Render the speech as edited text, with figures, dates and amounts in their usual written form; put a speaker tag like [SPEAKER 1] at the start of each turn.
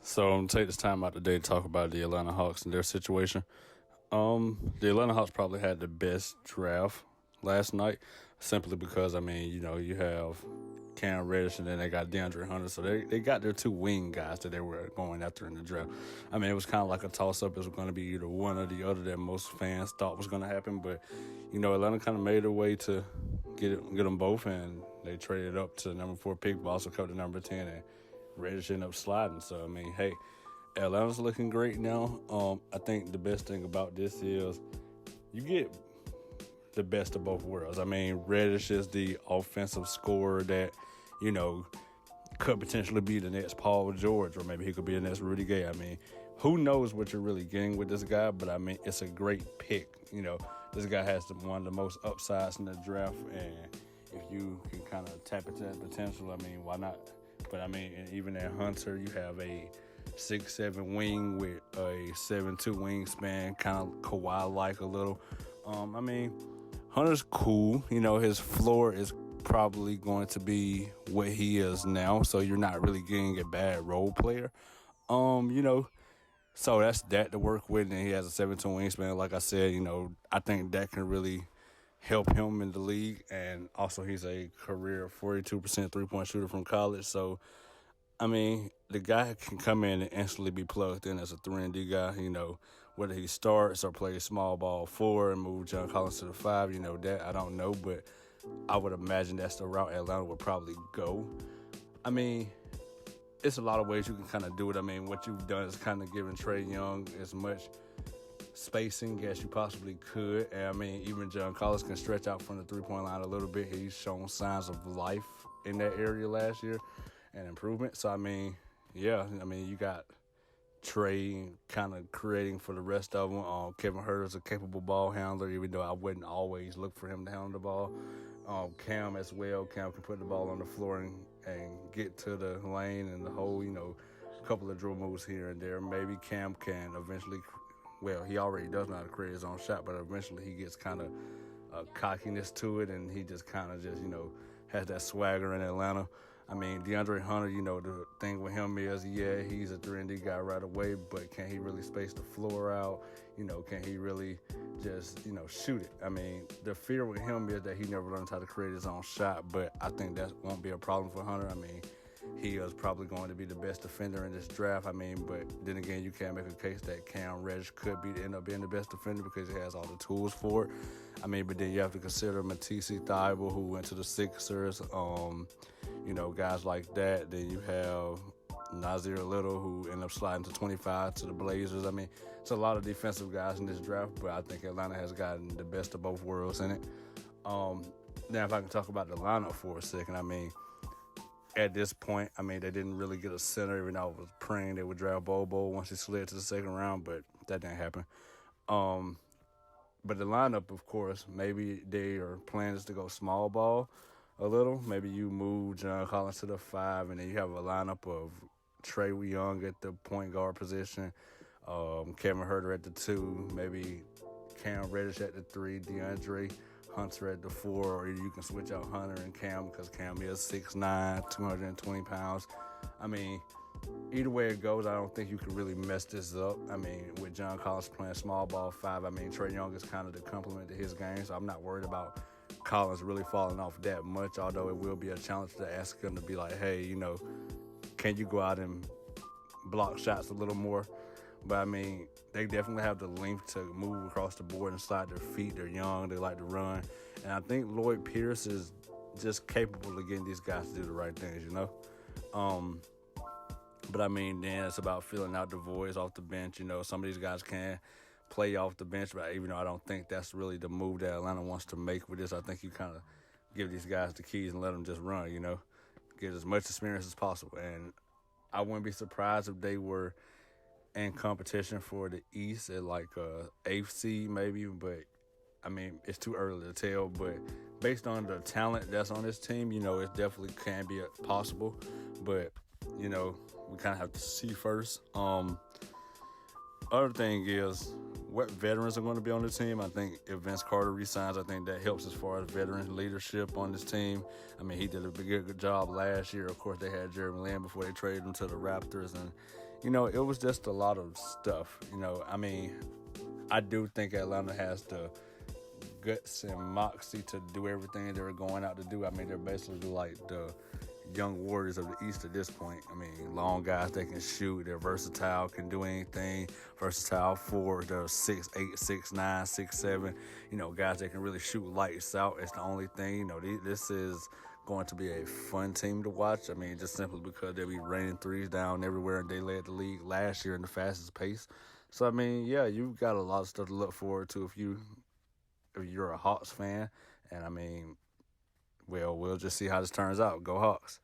[SPEAKER 1] So I'm gonna take this time out today to talk about the Atlanta Hawks and their situation. The Atlanta Hawks probably had the best draft last night, simply because you have Cam Reddish and then they got DeAndre Hunter, so they got their two wing guys that they were going after in the draft. It was kind of like a toss up. It was going to be either one or the other that most fans thought was going to happen, but Atlanta kind of made their way to get them both, and they traded up to the number 4 pick, but also cut the number 10 and Reddish ended up sliding. So, hey, Atlanta's looking great now. I think the best thing about this is you get the best of both worlds. Reddish is the offensive scorer that, could potentially be the next Paul George, or maybe he could be the next Rudy Gay. Who knows what you're really getting with this guy, but it's a great pick. This guy has one of the most upsides in the draft, and if you can kind of tap into that potential, why not? But and even at Hunter, you have a 6'7" wing with a 7'2" wingspan, kind of Kawhi-like a little. Hunter's cool. His floor is probably going to be what he is now, so you're not really getting a bad role player. So that's that to work with, and he has a 7'2" wingspan. Like I said, I think that can really help him in the league, and also he's a career 42% three-point shooter from college. So, the guy can come in and instantly be plugged in as a 3-and-D guy, whether he starts or plays small ball 4 and move John Collins to the 5, that I don't know, but I would imagine that's the route Atlanta would probably go. It's a lot of ways you can kind of do it. What you've done is kind of giving Trae Young as much spacing as you possibly could. And even John Collins can stretch out from the three-point line a little bit. He's shown signs of life in that area last year and improvement. So, you got Trae kind of creating for the rest of them. Kevin Huerter's a capable ball handler, even though I wouldn't always look for him to handle the ball. Cam as well. Cam can put the ball on the floor and get to the lane and the hole, a couple of dribble moves here and there. Maybe Cam can eventually, he already does know how to create his own shot, but eventually he gets kind of cockiness to it, and he just kind of has that swagger in Atlanta. DeAndre Hunter, the thing with him is, he's a 3-and-D guy right away, but can he really space the floor out? Can he really just, shoot it? The fear with him is that he never learns how to create his own shot, but I think that won't be a problem for Hunter. He is probably going to be the best defender in this draft. But then again, you can't make a case that Cam Reddish could end up being the best defender because he has all the tools for it. But then you have to consider Matisse Thybulle, who went to the Sixers, guys like that. Then you have Nasir Little, who ended up sliding to 25 to the Blazers. It's a lot of defensive guys in this draft, but I think Atlanta has gotten the best of both worlds in it. Now, if I can talk about the lineup for a second, at this point, they didn't really get a center, even though I was praying they would draft Bobo once he slid to the second round, but that didn't happen. But the lineup, of course, maybe their plan is to go small ball a little. Maybe you move John Collins to the 5, and then you have a lineup of Trae Young at the point guard position, Kevin Huerter at the 2, maybe Cam Reddish at the 3, DeAndre Hunter at the 4, or you can switch out Hunter and Cam because Cam is 6'9", 220 pounds. Either way it goes, I don't think you can really mess this up. With John Collins playing small ball 5, Trae Young is kind of the complement to his game, so I'm not worried about Collins really falling off that much, although it will be a challenge to ask him to be like, hey, can you go out and block shots a little more? But, they definitely have the length to move across the board and slide their feet. They're young. They like to run. And I think Lloyd Pierce is just capable of getting these guys to do the right things, But, then it's about filling out the voids off the bench. Some of these guys can play off the bench, but even though I don't think that's really the move that Atlanta wants to make with this, I think you kind of give these guys the keys and let them just run, get as much experience as possible. And I wouldn't be surprised if they were in competition for the East at like 8th seed maybe, but it's too early to tell. But based on the talent that's on this team, it definitely can be possible. But, we kind of have to see first. Other thing is what veterans are going to be on the team. I think if Vince Carter resigns, I think that helps as far as veteran leadership on this team. He did a good job last year. Of course, they had Jeremy Lamb before they traded him to the Raptors, and it was just a lot of stuff. I mean, I do think Atlanta has the guts and moxie to do everything they're going out to do. I mean, they're basically like the young warriors of the East at this point. I mean, long guys, they can shoot. They're versatile, can do anything. Versatile forwards. They're 6'8", 6'9", 6'7". Guys that can really shoot lights out. It's the only thing. This is going to be a fun team to watch. I mean, just simply because they'll be raining threes down everywhere, and they led the league last year in the fastest pace. So, I mean, yeah, you've got a lot of stuff to look forward to if you're a Hawks fan. And, I mean, well, we'll just see how this turns out. Go Hawks.